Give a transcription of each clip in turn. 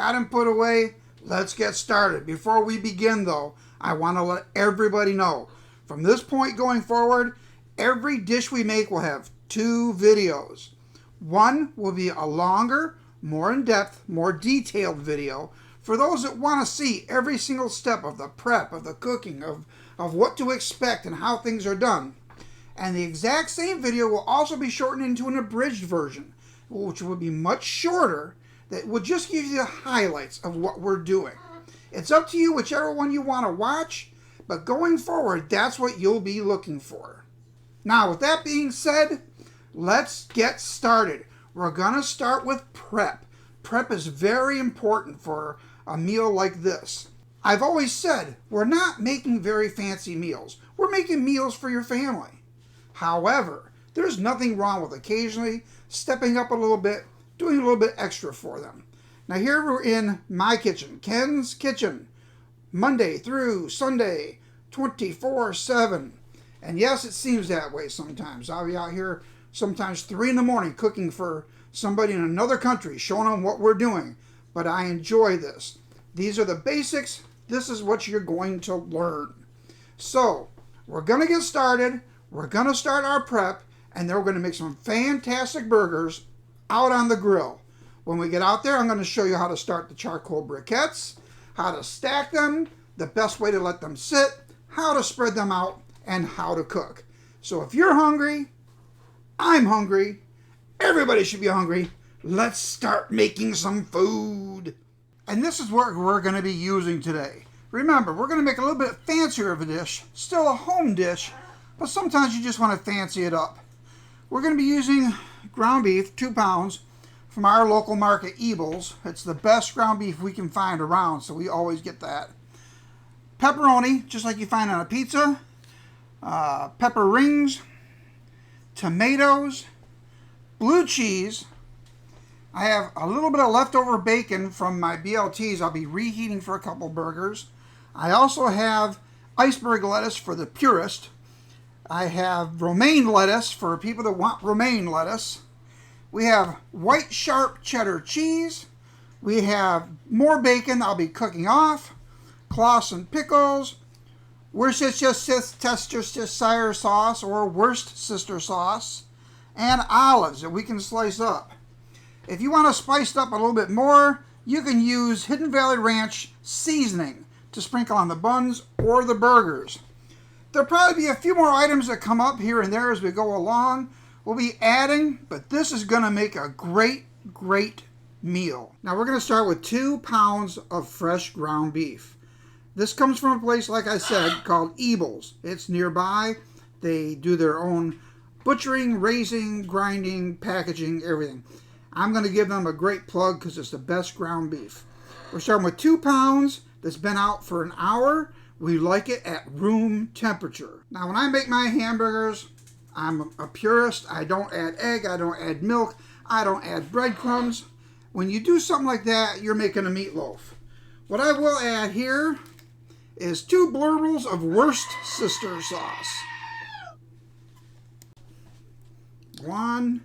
got them put away. Let's get started. Before we begin though, I want to let everybody know, from this point going forward, every dish we make will have 2 videos. One will be a longer, more in-depth, more detailed video for those that want to see every single step of the prep, of the cooking, of what to expect and how things are done. And the exact same video will also be shortened into an abridged version, which will be much shorter, that will just give you the highlights of what we're doing. It's up to you whichever one you want to watch, but going forward, that's what you'll be looking for. Now, with that being said, let's get started. We're going to start with prep. Prep is very important for a meal like this. I've always said, we're not making very fancy meals. We're making meals for your family. However, there's nothing wrong with occasionally stepping up a little bit, doing a little bit extra for them. Now here we're in my kitchen, Ken's kitchen, Monday through Sunday, 24/7. And yes, it seems that way sometimes. I'll be out here sometimes 3 in the morning cooking for somebody in another country, showing them what we're doing. But I enjoy this. These are the basics. This is what you're going to learn. So, we're going to get started. We're going to start our prep, and then we're going to make some fantastic burgers out on the grill. When we get out there, I'm going to show you how to start the charcoal briquettes, how to stack them, the best way to let them sit, how to spread them out, and how to cook. So if you're hungry, I'm hungry, everybody should be hungry. Let's start making some food. And this is what we're going to be using today. Remember, we're going to make a little bit fancier of a dish, still a home dish, but sometimes you just want to fancy it up. We're going to be using ground beef, 2 pounds, from our local market, Aprons. It's the best ground beef we can find around, so we always get that. Pepperoni, just like you find on a pizza. Pepper rings. Tomatoes. Blue cheese. I have a little bit of leftover bacon from my BLTs I'll be reheating for a couple burgers. I also have iceberg lettuce for the purist. I have romaine lettuce for people that want romaine lettuce. We have white sharp cheddar cheese. We have more bacon I'll be cooking off. Clausen pickles. Worcestershire sauce or Worcester sauce. And olives that we can slice up. If you want to spice it up a little bit more, you can use Hidden Valley Ranch seasoning to sprinkle on the buns or the burgers. There'll probably be a few more items that come up here and there as we go along. We'll be adding, but this is going to make a great, great meal. Now we're going to start with 2 pounds of fresh ground beef. This comes from a place, like I said, called Aprons. It's nearby. They do their own butchering, raising, grinding, packaging, everything. I'm going to give them a great plug because it's the best ground beef. We're starting with 2 pounds that's been out for an hour. We like it at room temperature. Now when I make my hamburgers, I'm a purist. I don't add egg. I don't add milk. I don't add breadcrumbs. When you do something like that, you're making a meatloaf. What I will add here is 2 blurbles of Worcester sauce. 1,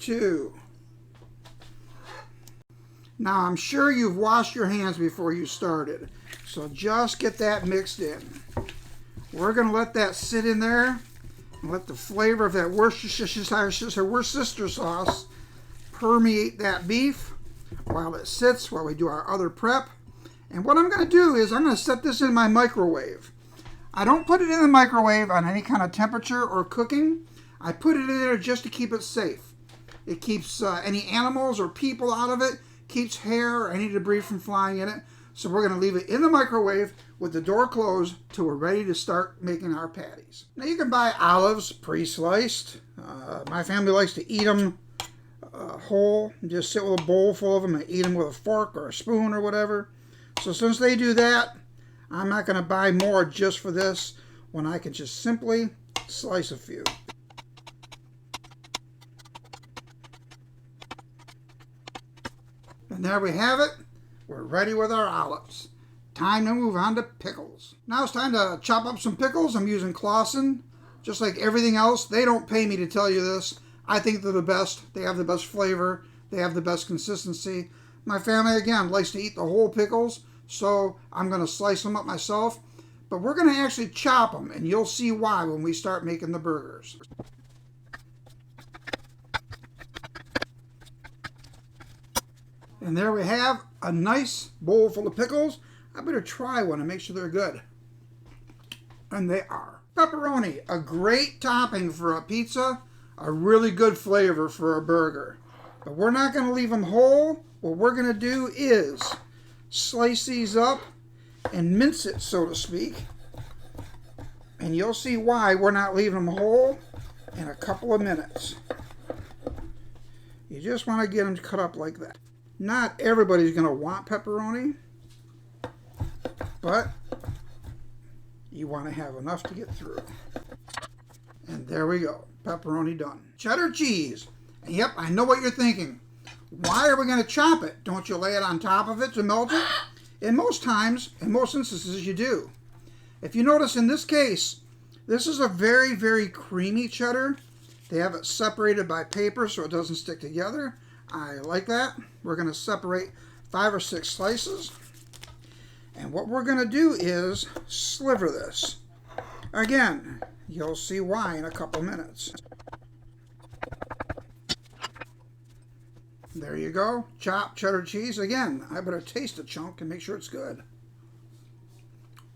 2. Now I'm sure you've washed your hands before you started, so just get that mixed in. We're going to let that sit in there and let the flavor of that Worcester sauce permeate that beef while it sits, while we do our other prep. And what I'm going to do is I'm going to set this in my microwave. I don't put it in the microwave on any kind of temperature or cooking. I put it in there just to keep it safe. It keeps any animals or people out of it, keeps hair or any debris from flying in it. So we're going to leave it in the microwave with the door closed till we're ready to start making our patties. Now you can buy olives pre-sliced. My family likes to eat them whole. Just sit with a bowl full of them and eat them with a fork or a spoon or whatever. So since they do that, I'm not going to buy more just for this when I can just simply slice a few. And there we have it. We're ready with our olives. Time to move on to pickles. Now it's time to chop up some pickles. I'm using Clausen. Just like everything else, they don't pay me to tell you this. I think they're the best. They have the best flavor. They have the best consistency. My family, again, likes to eat the whole pickles, so I'm going to slice them up myself. But we're going to actually chop them, and you'll see why when we start making the burgers. And there we have a nice bowl full of pickles. I better try one and make sure they're good. And they are. Pepperoni, a great topping for a pizza, a really good flavor for a burger. But we're not going to leave them whole. What we're going to do is slice these up and mince it, so to speak. And you'll see why we're not leaving them whole in a couple of minutes. You just want to get them cut up like that. Not everybody's going to want pepperoni, but you want to have enough to get through. And there we go. Pepperoni done. Cheddar cheese. And yep, I know what you're thinking. Why are we going to chop it? Don't you lay it on top of it to melt it? In most times, in most instances, you do. If you notice in this case, this is a very, very creamy cheddar. They have it separated by paper so it doesn't stick together. I like that. We're going to separate 5 or 6 slices. And what we're going to do is sliver this. Again, you'll see why in a couple minutes. There you go. Chopped cheddar cheese. Again, I better taste a chunk and make sure it's good.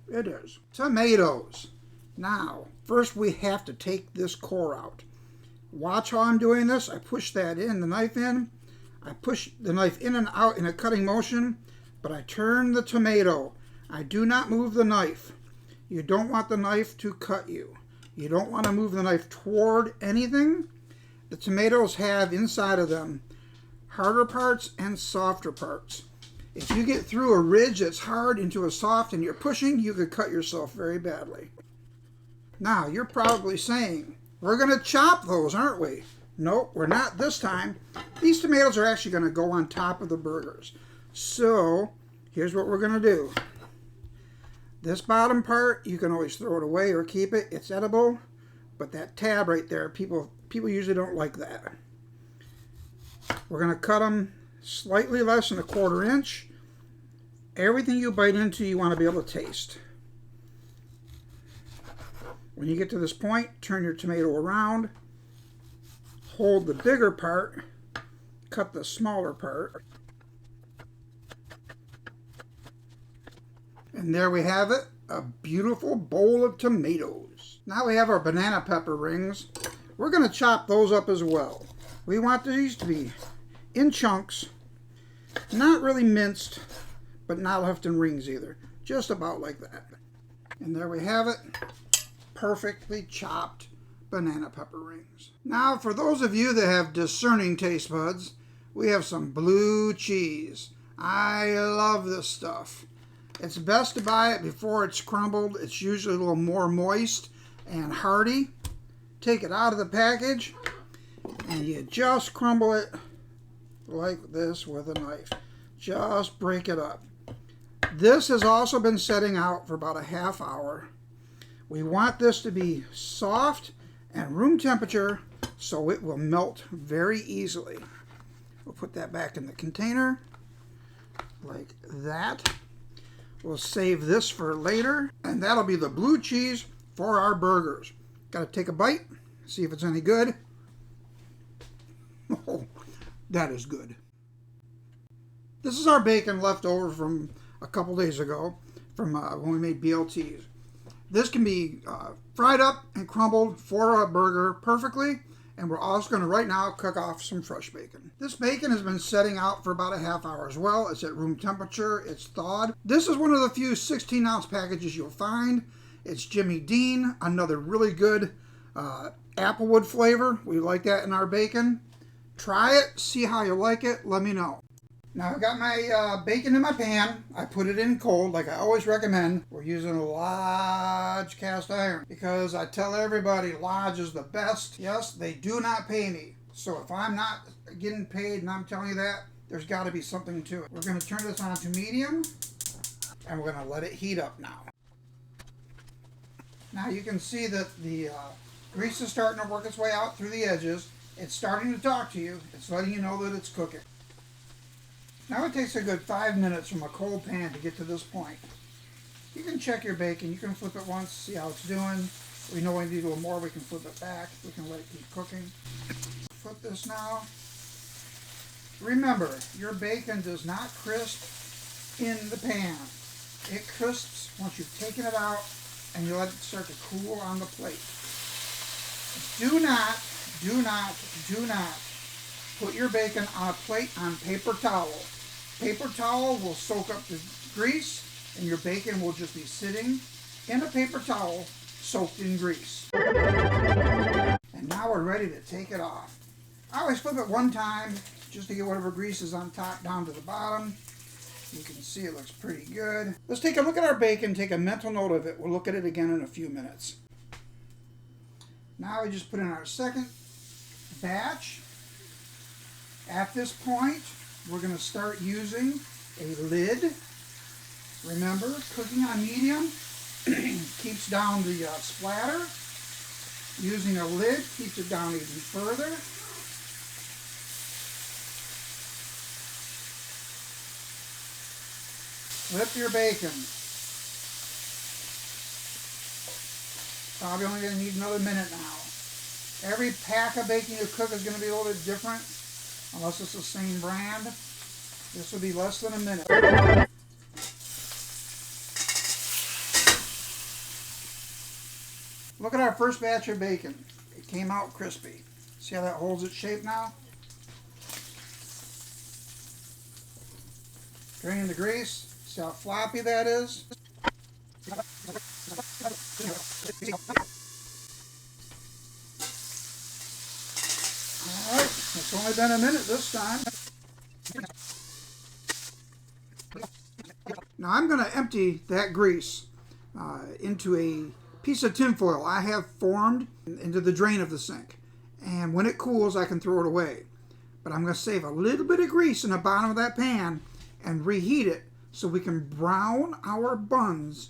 It is. Tomatoes. Now, first we have to take this core out. Watch how I'm doing this. I push that in, the knife in. I push the knife in and out in a cutting motion, but I turn the tomato. I do not move the knife. You don't want the knife to cut you. You don't want to move the knife toward anything. The tomatoes have inside of them harder parts and softer parts. If you get through a ridge that's hard into a soft and you're pushing, you could cut yourself very badly. Now, you're probably saying, we're going to chop those, aren't we? Nope, we're not this time. These tomatoes are actually going to go on top of the burgers. So, here's what we're going to do. This bottom part, you can always throw it away or keep it. It's edible. But that tab right there, people usually don't like that. We're going to cut them slightly less than 1/4 inch. Everything you bite into, you want to be able to taste. When you get to this point, turn your tomato around. Hold the bigger part, cut the smaller part. And there we have it, a beautiful bowl of tomatoes. Now we have our banana pepper rings. We're going to chop those up as well. We want these to be in chunks, not really minced, but not left in rings either. Just about like that. And there we have it, perfectly chopped banana pepper rings. Now, for those of you that have discerning taste buds, we have some blue cheese. I love this stuff. It's best to buy it before it's crumbled. It's usually a little more moist and hearty. Take it out of the package and you just crumble it like this with a knife. Just break it up. This has also been setting out for about a ½ hour. We want this to be soft and room temperature so it will melt very easily. We'll put that back in the container like that. We'll save this for later, and that'll be the blue cheese for our burgers. Got to take a bite, see if it's any good. Oh, that is good. This is our bacon left over from a couple days ago from when we made BLTs. This can be fried up and crumbled for a burger perfectly, and we're also going to right now cook off some fresh bacon. This bacon has been setting out for about a ½ hour as well. It's at room temperature. It's thawed. This is one of the few 16-ounce packages you'll find. It's Jimmy Dean, another really good applewood flavor. We like that in our bacon. Try it, see how you like it, let me know. Now I've got my bacon in my pan. I put it in cold like I always recommend. We're using a Lodge cast iron because I tell everybody Lodge is the best. Yes, they do not pay me. So if I'm not getting paid and I'm telling you that, there's got to be something to it. We're going to turn this on to medium and we're going to let it heat up now. Now you can see that the grease is starting to work its way out through the edges. It's starting to talk to you. It's letting you know that it's cooking. Now it takes a good 5 minutes from a cold pan to get to this point. You can check your bacon. You can flip it once, see how it's doing. We know we need a little more, we can flip it back. We can let it keep cooking. Flip this now. Remember, your bacon does not crisp in the pan. It crisps once you've taken it out and you let it start to cool on the plate. Do not put your bacon on a plate on paper towel. Paper towel will soak up the grease and your bacon will just be sitting in a paper towel soaked in grease. And now we're ready to take it off. I always flip it one time just to get whatever grease is on top down to the bottom. You can see it looks pretty good. Let's take a look at our bacon, take a mental note of it. We'll look at it again in a few minutes. Now we just put in our second batch. At this point, we're going to start using a lid. Remember, cooking on medium keeps down the splatter. Using a lid keeps it down even further. Flip your bacon. Probably only going to need another minute now. Every pack of bacon you cook is going to be a little bit different, unless it's the same brand. This will be less than a minute. Look at our first batch of bacon. It came out crispy. See how that holds its shape now? Drain the grease. See how floppy that is? Alright, it's only been a minute this time. Now I'm going to empty that grease into a piece of tin foil I have formed into the drain of the sink. And when it cools, I can throw it away. But I'm going to save a little bit of grease in the bottom of that pan and reheat it so we can brown our buns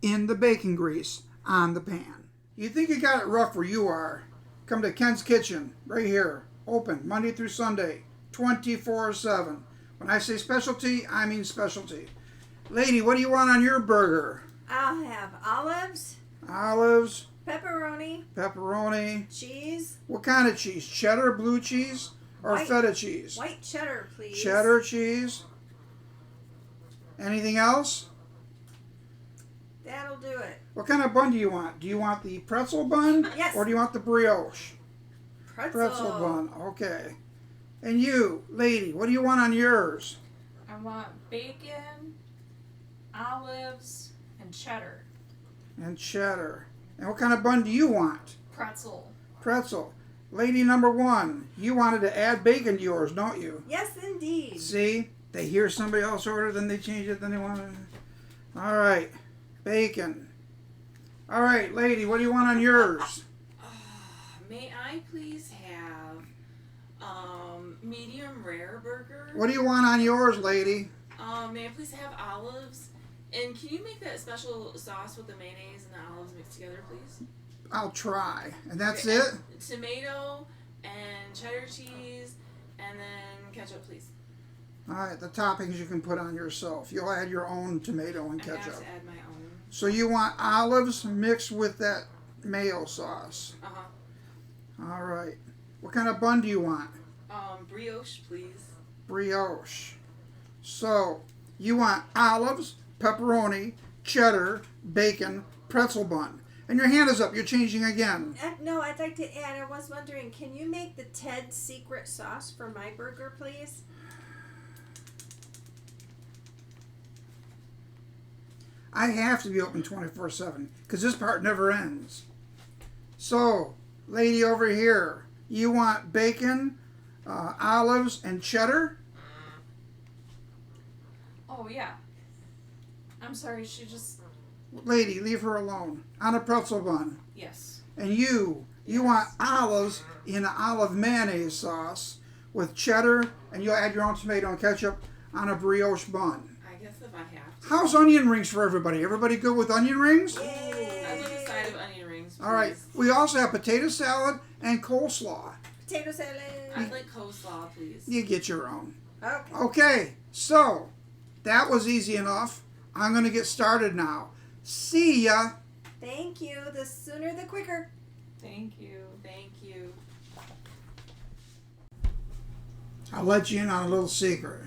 in the bacon grease on the pan. You think you got it rough where you are? Come to Ken's Kitchen, right here. Open Monday through Sunday, 24/7. When I say specialty, I mean specialty. Lady, what do you want on your burger? I'll have olives. Olives. Pepperoni. Pepperoni. Cheese. What kind of cheese? Cheddar, blue cheese, or feta cheese? White cheddar, please. Cheddar cheese. Anything else? That'll do it. What kind of bun do you want? Do you want the pretzel bun? Yes. Or do you want the brioche? Pretzel bun. Okay. And you, lady, what do you want on yours? I want bacon, olives, and cheddar. And cheddar. And what kind of bun do you want? Pretzel. Pretzel. Lady number one, you wanted to add bacon to yours, don't you? Yes, indeed. See? They hear somebody else order, then they change it, then they want to... All right. Bacon. All right, lady, what do you want on yours? May I please have medium rare burger? What do you want on yours, lady? May I please have olives? And can you make that special sauce with the mayonnaise and the olives mixed together, please? I'll try. And that's Okay, it? and tomato and cheddar cheese and then ketchup, please. All right, the toppings you can put on yourself. You'll add your own tomato and I ketchup. have to add my own. So you want olives mixed with that mayo sauce. Uh-huh. All right. What kind of bun do you want? Brioche, please. Brioche. So you want olives, pepperoni, cheddar, bacon, pretzel bun. And your hand is up. You're changing again. No, I'd like to add, I was wondering, can you make the Ted's secret sauce for my burger, please? I have to be open 24/7 because this part never ends. So, lady over here, you want bacon, olives, and cheddar? Oh, yeah. I'm sorry, she just... Lady, leave her alone. On a pretzel bun. Yes. And you want olives in an olive mayonnaise sauce with cheddar, and you'll add your own tomato and ketchup on a brioche bun. I guess if I have to. How's onion rings for everybody? Everybody good with onion rings? Yay! I'd like a side of onion rings, please. All right. We also have potato salad and coleslaw. Potato salad. I'd like coleslaw, please. You get your own. Okay. Okay. So, that was easy enough. I'm going to get started now. See ya. Thank you. The sooner the quicker. Thank you. Thank you. I'll let you in on a little secret.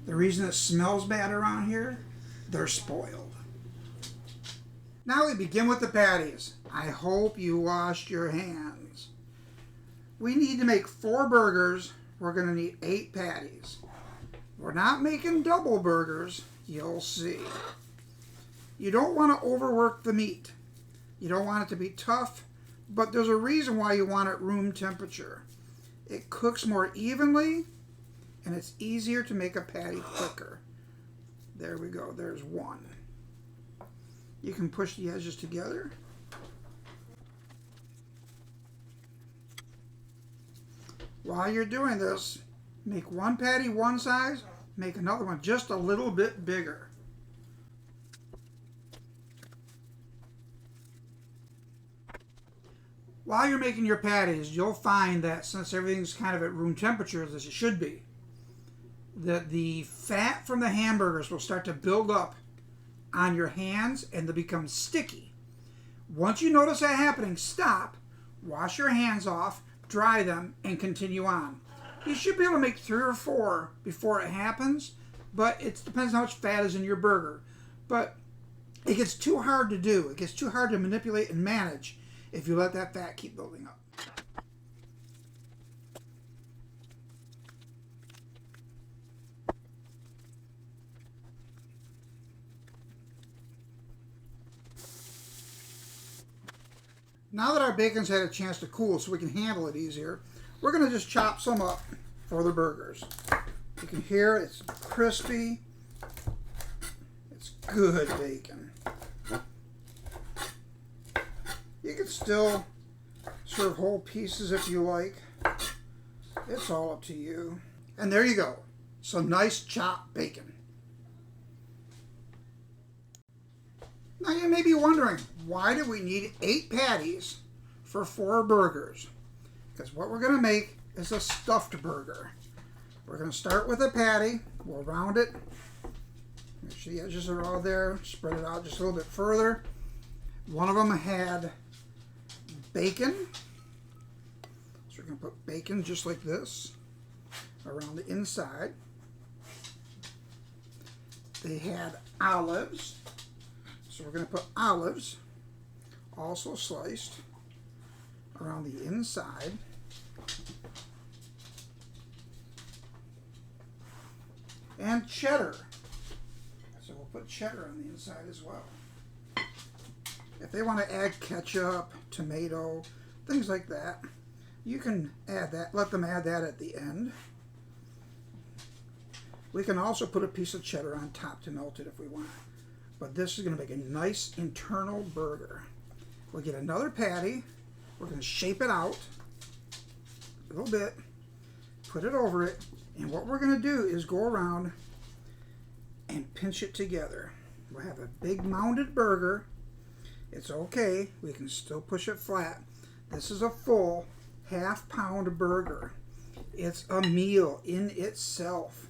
The reason it smells bad around here, they're spoiled. Now we begin with the patties. I hope you washed your hands. We need to make 4 burgers. We're going to need 8 patties. We're not making double burgers. You'll see. You don't want to overwork the meat. You don't want it to be tough, but there's a reason why you want it room temperature. It cooks more evenly, and it's easier to make a patty quicker. There we go. There's one. You can push the edges together. While you're doing this, make one patty one size, make another one just a little bit bigger. While you're making your patties, you'll find that since everything's kind of at room temperature, as it should be, that the fat from the hamburgers will start to build up on your hands and they'll become sticky. Once you notice that happening, stop, wash your hands off, dry them, and continue on. You should be able to make 3 or 4 before it happens, but it depends on how much fat is in your burger. But it gets too hard to do. It gets too hard to manipulate and manage if you let that fat keep building up. Now that our bacon's had a chance to cool so we can handle it easier, we're going to just chop some up for the burgers. You can hear it's crispy. It's good bacon. You can still serve whole pieces if you like. It's all up to you. And there you go. Some nice chopped bacon. Now you may be wondering, why do we need 8 patties for 4 burgers? Because what we're going to make is a stuffed burger. We're going to start with a patty. We'll round it. Make sure the edges are all there. Spread it out just a little bit further. One of them had bacon. So we're going to put bacon just like this around the inside. They had olives. So we're going to put olives, also sliced, around the inside. And cheddar. So we'll put cheddar on the inside as well. If they want to add ketchup, tomato, things like that, you can add that. Let them add that at the end. We can also put a piece of cheddar on top to melt it if we want. But this is going to make a nice internal burger. We'll get another patty. We're going to shape it out a little bit, put it over it, and what we're going to do is go around and pinch it together. We'll have a big mounded burger. It's okay. We can still push it flat. This is a full half-pound burger. It's a meal in itself.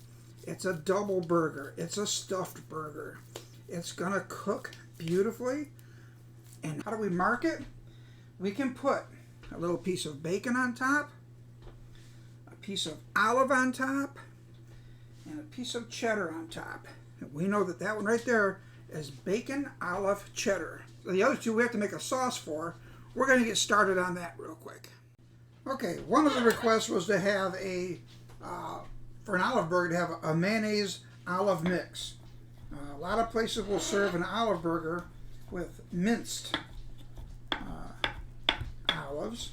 It's a double burger. It's a stuffed burger. It's going to cook beautifully. And how do we mark it? We can put a little piece of bacon on top, a piece of olive on top, and a piece of cheddar on top. And we know that that one right there is bacon, olive, cheddar. So the other two we have to make a sauce for. We're going to get started on that real quick. Okay, one of the requests was to have for an olive burger, to have a mayonnaise olive mix. A lot of places will serve an olive burger with minced olives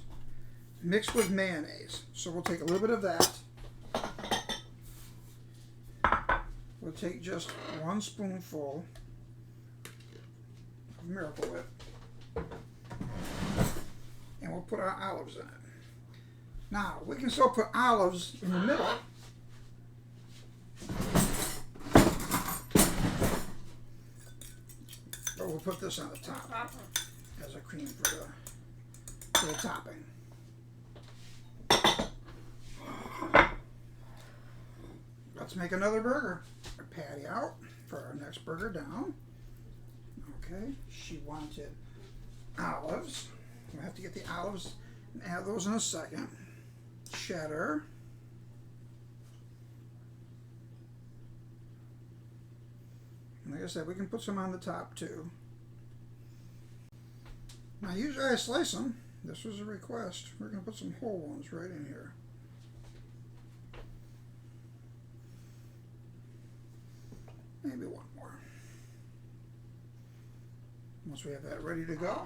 mixed with mayonnaise. So we'll take a little bit of that. We'll take just 1 spoonful of Miracle Whip. And we'll put our olives in it. Now, we can still put olives in the middle. But we'll put this on the top as a cream for the topping. Let's make another burger. A patty out for our next burger down. Okay, she wanted olives. We'll have to get the olives and add those in a second. Cheddar. And like I said, we can put some on the top too. Now usually I slice them. This was a request. We're going to put some whole ones right in here. Maybe one more. Once we have that ready to go,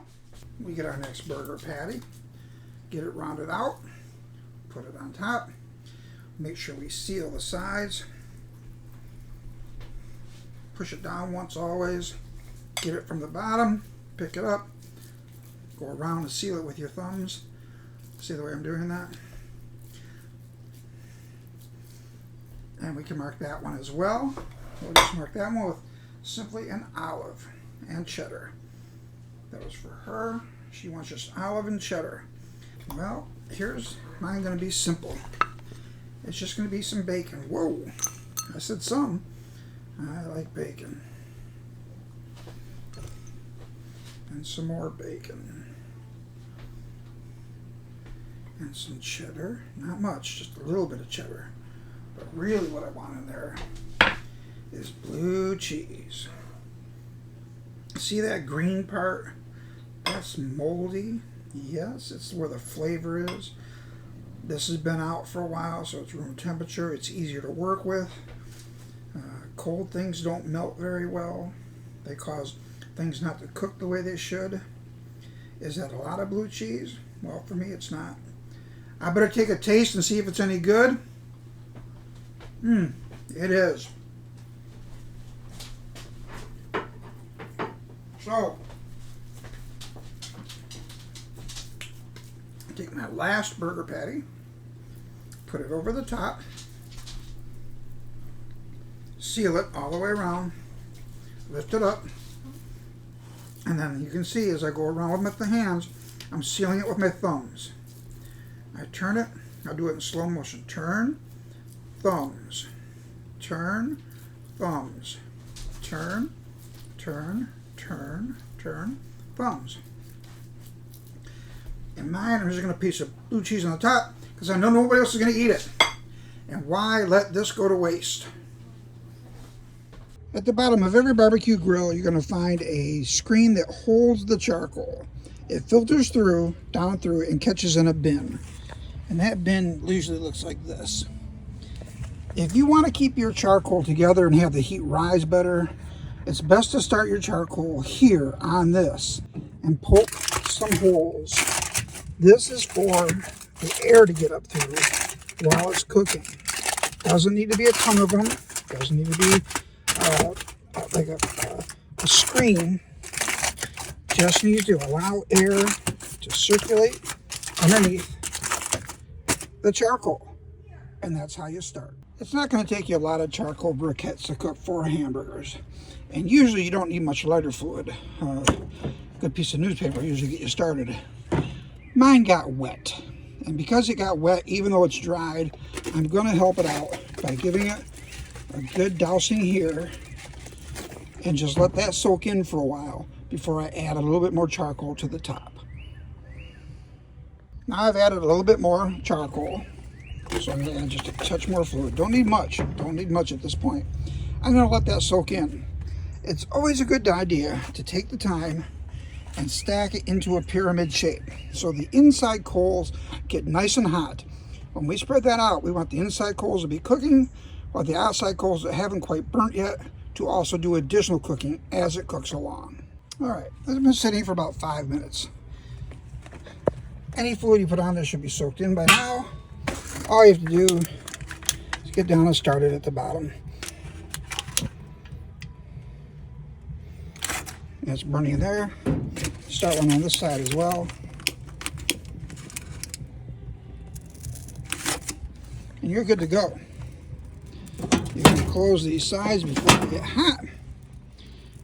we get our next burger patty. Get it rounded out. Put it on top. Make sure we seal the sides. Push it down once always. Get it from the bottom. Pick it up. Go around and seal it with your thumbs. See the way I'm doing that? And we can mark that one as well. We'll just mark that one with simply an olive and cheddar. That was for her. She wants just olive and cheddar. Well, here's mine going to be simple. It's just going to be some bacon. Whoa, I said some. I like bacon. And some more bacon. And some cheddar. Not much, just a little bit of cheddar. But really what I want in there is blue cheese. See that green part? That's moldy. Yes, it's where the flavor is. This has been out for a while, so it's room temperature. It's easier to work with. Cold things don't melt very well. They cause things not to cook the way they should. Is that a lot of blue cheese? Well, for me, it's not. I better take a taste and see if it's any good. It is. So, take my last burger patty, put it over the top, seal it all the way around, lift it up, and then you can see as I go around with the hands, I'm sealing it with my thumbs. I turn it, I'll do it in slow motion. Turn, thumbs, turn, thumbs, turn, turn, turn, turn, thumbs. In mine, I'm just going to piece of blue cheese on the top because I know nobody else is going to eat it. And why let this go to waste? At the bottom of every barbecue grill, you're going to find a screen that holds the charcoal. It filters through, down through, and catches in a bin. And that bin usually looks like this. If you want to keep your charcoal together and have the heat rise better, it's best to start your charcoal here on this and poke some holes. This is for the air to get up through while it's cooking. Doesn't need to be a ton of them. Doesn't need to be like a screen. Just needs to allow air to circulate underneath the charcoal. And that's how you start. It's not going to take you a lot of charcoal briquettes to cook 4 hamburgers. And usually you don't need much lighter fluid. A good piece of newspaper will usually get you started. Mine got wet. And because it got wet, even though it's dried, I'm going to help it out by giving it a good dousing here. And just let that soak in for a while before I add a little bit more charcoal to the top. Now I've added a little bit more charcoal. So I'm going to add just a touch more fluid. Don't need much. Don't need much at this point. I'm going to let that soak in. It's always a good idea to take the time and stack it into a pyramid shape. So the inside coals get nice and hot. When we spread that out, we want the inside coals to be cooking, while the outside coals that haven't quite burnt yet to also do additional cooking as it cooks along. All right, it's been sitting for about 5 minutes. Any fluid you put on there should be soaked in by now. All you have to do is get down and start it at the bottom. That's burning there. Start one on this side as well. And you're good to go. You can close these sides before they get hot.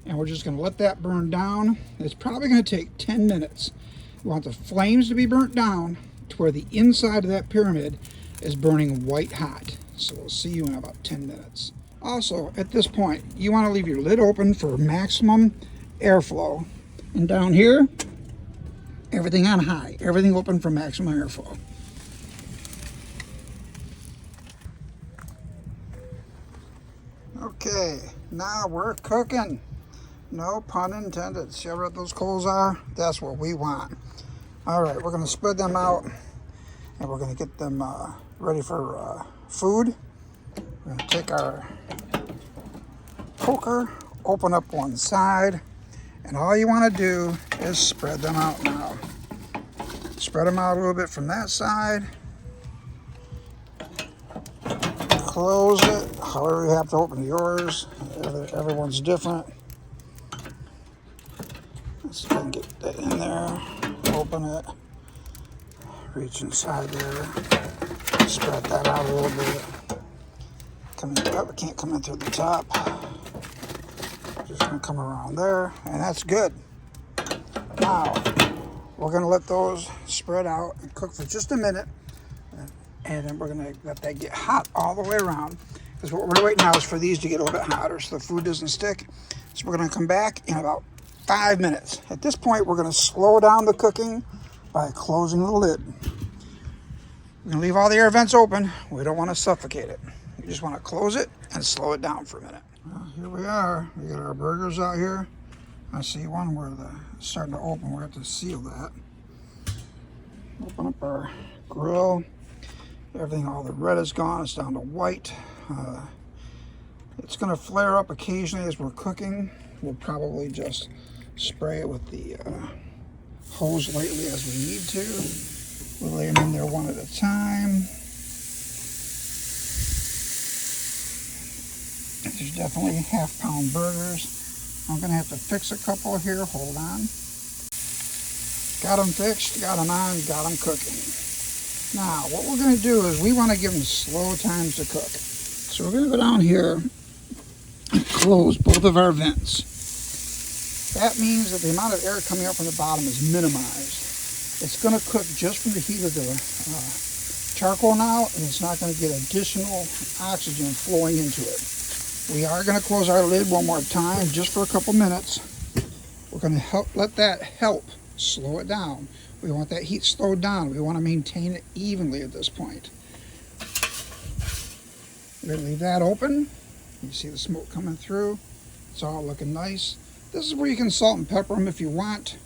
And we're just going to let that burn down. It's probably going to take 10 minutes. We want the flames to be burnt down to where the inside of that pyramid is burning white hot. So we'll see you in about 10 minutes. Also, at this point, you want to leave your lid open for maximum airflow. And down here, everything on high, everything open for maximum airflow. Okay, now we're cooking. No pun intended. See how red those coals are? That's what we want. All right, we're gonna spread them out and we're gonna get them ready for food. We're gonna take our poker, open up one side, and all you wanna do is spread them out now. Spread them out a little bit from that side. Close it, however you have to open yours. Everyone's different. Let's see if I can get that in there. Open it. Reach inside there. Spread that out a little bit. Come in, oh, it can't come in through the top. Just gonna come around there, and that's good. Now, we're gonna let those spread out and cook for just a minute. And then we're gonna let that get hot all the way around. Because what we're waiting now is for these to get a little bit hotter so the food doesn't stick. So we're gonna come back in about 5 minutes. At this point, we're gonna slow down the cooking by closing the lid. We're gonna leave all the air vents open. We don't wanna suffocate it. We just wanna close it and slow it down for a minute. Well, here we are. We got our burgers out here. I see one where it's starting to open. We're gonna have to seal that. Open up our grill. Everything, all the red is gone. It's down to white. It's going to flare up occasionally as we're cooking. We'll probably just spray it with the hose lightly as we need to. We'll lay them in there one at a time. There's definitely half-pound burgers. I'm going to have to fix a couple here. Hold on. Got them fixed, got them on, got them cooking. Now, what we're going to do is we want to give them slow times to cook. So we're going to go down here and close both of our vents. That means that the amount of air coming up from the bottom is minimized. It's going to cook just from the heat of the charcoal now, and it's not going to get additional oxygen flowing into it. We are going to close our lid one more time just for a couple minutes. We're going to let that help slow it down. We want that heat slowed down. We want to maintain it evenly at this point. We're going to leave that open. You see the smoke coming through. It's all looking nice. This is where you can salt and pepper them if you want.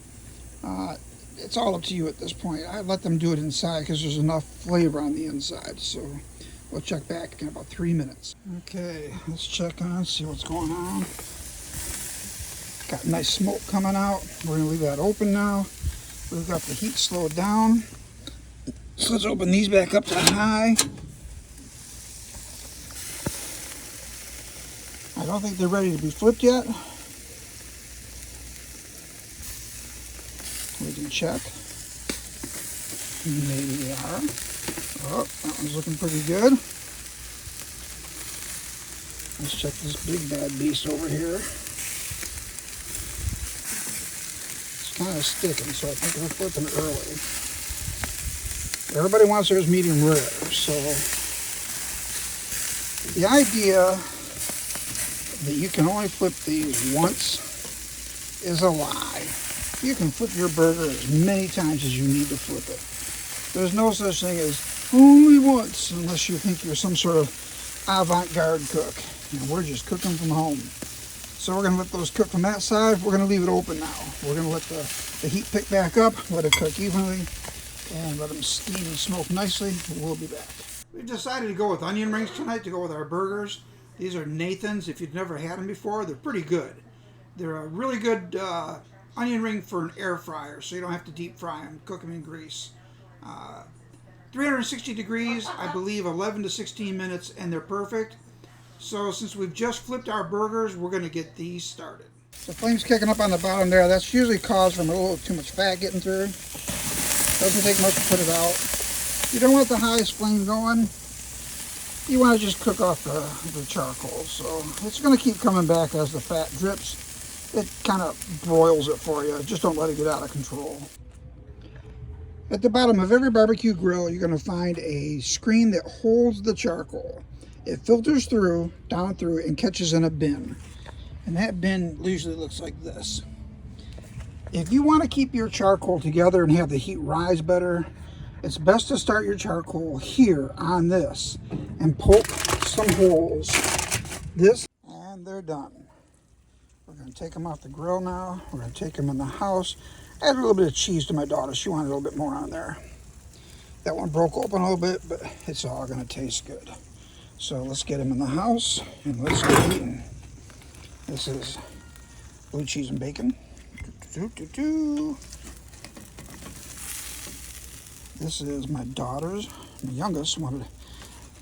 It's all up to you at this point. I let them do it inside because there's enough flavor on the inside. So we'll check back in about 3 minutes. Okay, let's check on, see what's going on. Got nice smoke coming out. We're going to leave that open now. We've got the heat slowed down. So let's open these back up to high. I don't think they're ready to be flipped yet. We can check. Maybe they are. Oh, that one's looking pretty good. Let's check this big bad beast over here. Kind of sticking, so I think we're flipping it early. Everybody wants theirs medium rare, so the idea that you can only flip these once is a lie. You can flip your burger as many times as you need to flip it. There's no such thing as only once, unless you think you're some sort of avant-garde cook. And we're just cooking from home. So we're going to let those cook from that side. We're going to leave it open now. We're going to let the heat pick back up, let it cook evenly, and let them steam and smoke nicely. We'll be back. We've decided to go with onion rings tonight to go with our burgers. These are Nathan's. If you've never had them before, they're pretty good. They're a really good onion ring for an air fryer, so you don't have to deep fry them, cook them in grease. 360 degrees, I believe 11 to 16 minutes, and they're perfect. So since we've just flipped our burgers, we're going to get these started. The flame's kicking up on the bottom there. That's usually caused from a little too much fat getting through. Doesn't take much to put it out. You don't want the highest flame going. You want to just cook off the charcoal. So it's going to keep coming back as the fat drips. It kind of broils it for you. Just don't let it get out of control. At the bottom of every barbecue grill, you're going to find a screen that holds the charcoal. It filters through, down through, and catches in a bin. And that bin usually looks like this. If you want to keep your charcoal together and have the heat rise better, it's best to start your charcoal here on this and poke some holes. This, and they're done. We're going to take them off the grill now. We're going to take them in the house. I add a little bit of cheese to my daughter. She wanted a little bit more on there. That one broke open a little bit, but it's all going to taste good. So let's get them in the house and let's get eating. This is blue cheese and bacon. This is my daughter's, my youngest, wanted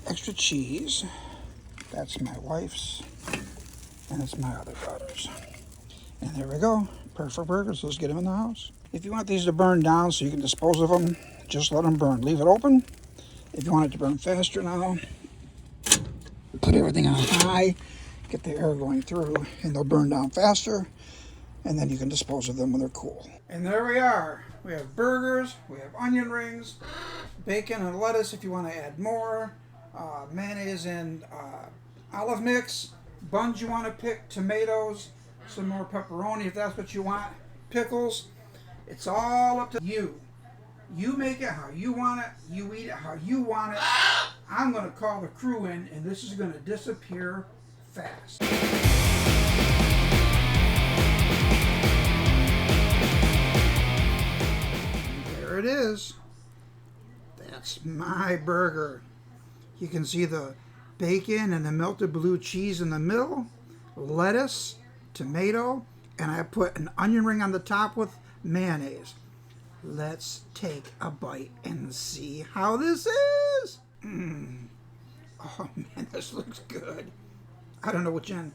extra cheese. That's my wife's, and it's my other daughter's. And there we go, perfect burgers. Let's get them in the house. If you want these to burn down so you can dispose of them, just let them burn. Leave it open. If you want it to burn faster now, put everything on high, get the air going through, and they'll burn down faster. And then you can dispose of them when they're cool. And there we are. We have burgers, we have onion rings, bacon and lettuce if you want to add more, mayonnaise and olive mix, buns you want to pick, tomatoes, some more pepperoni if that's what you want, pickles. It's all up to you. You make it how you want it, you eat it how you want it. I'm going to call the crew in and this is going to disappear fast. There it is. That's my burger. You can see the bacon and the melted blue cheese in the middle, lettuce, tomato, and I put an onion ring on the top with mayonnaise. Let's take a bite and see how this is. Oh man, this looks good. I don't know which end.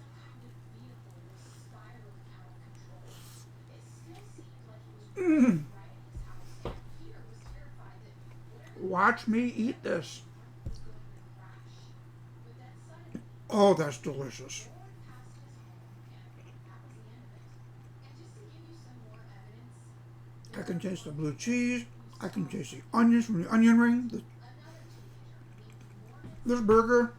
Watch me eat this. Oh, that's delicious. I can taste the blue cheese. I can taste the onions from the onion ring. This burger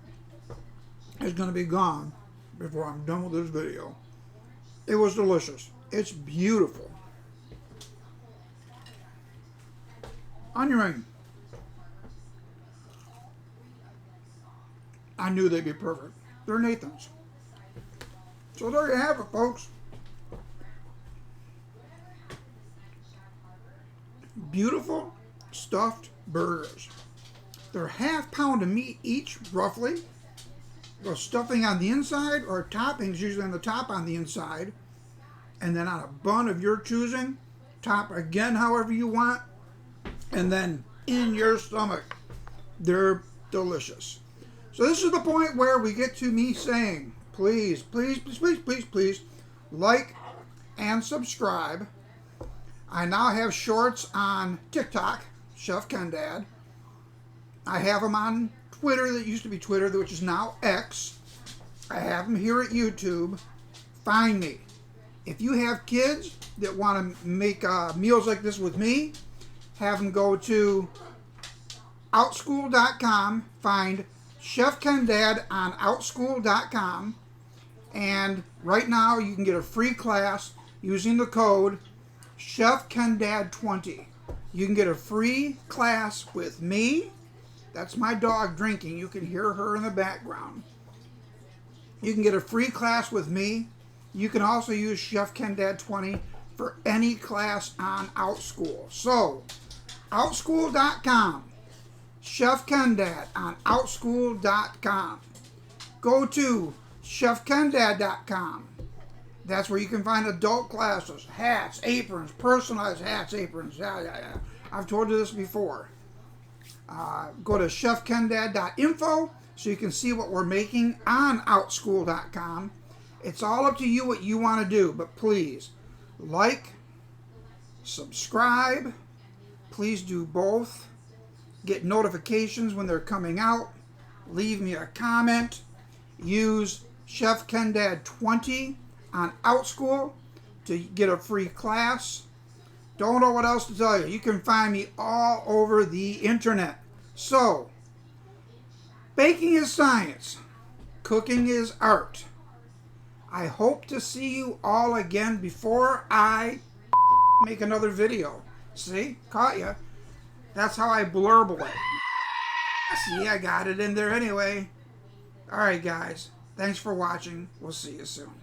is going to be gone before I'm done with this video. It was delicious. It's beautiful. Onion ring. I knew they'd be perfect. They're Nathan's. So there you have it, folks. Beautiful stuffed burgers. They're ½ pound of meat each, roughly. With stuffing on the inside, or toppings usually on the top on the inside. And then on a bun of your choosing. Top again however you want. And then in your stomach. They're delicious. So this is the point where we get to me saying, please, please, please, please, please, please, like and subscribe. I now have shorts on TikTok, Chef Ken Dad. I have them on Twitter, that used to be Twitter, which is now X. I have them here at YouTube. Find me. If you have kids that want to make meals like this with me, have them go to outschool.com, find Chef Ken Dad on outschool.com, and right now you can get a free class using the code CHEFKENDAD20. You can get a free class with me. That's my dog drinking. You can hear her in the background. You can get a free class with me. You can also use CHEFKENDAD20 for any class on OutSchool. So, outschool.com. Chef Ken Dad on outschool.com. Go to CHEFKENDAD.com. That's where you can find adult classes, hats, aprons, personalized hats, aprons. Yeah. I've told you this before. Go to CHEFKENDAD.INFO so you can see what we're making on outschool.com. It's all up to you what you want to do, but please like, subscribe. Please do both. Get notifications when they're coming out. Leave me a comment. Use Chef Ken Dad 20 on OutSchool to get a free class. Don't know what else to tell you. You can find me all over the internet. So, Baking is science. Cooking is art. I hope to see you all again before I make another video. See? Caught ya. That's how I blurble it. See, I got it in there anyway. Alright, guys. Thanks for watching. We'll see you soon.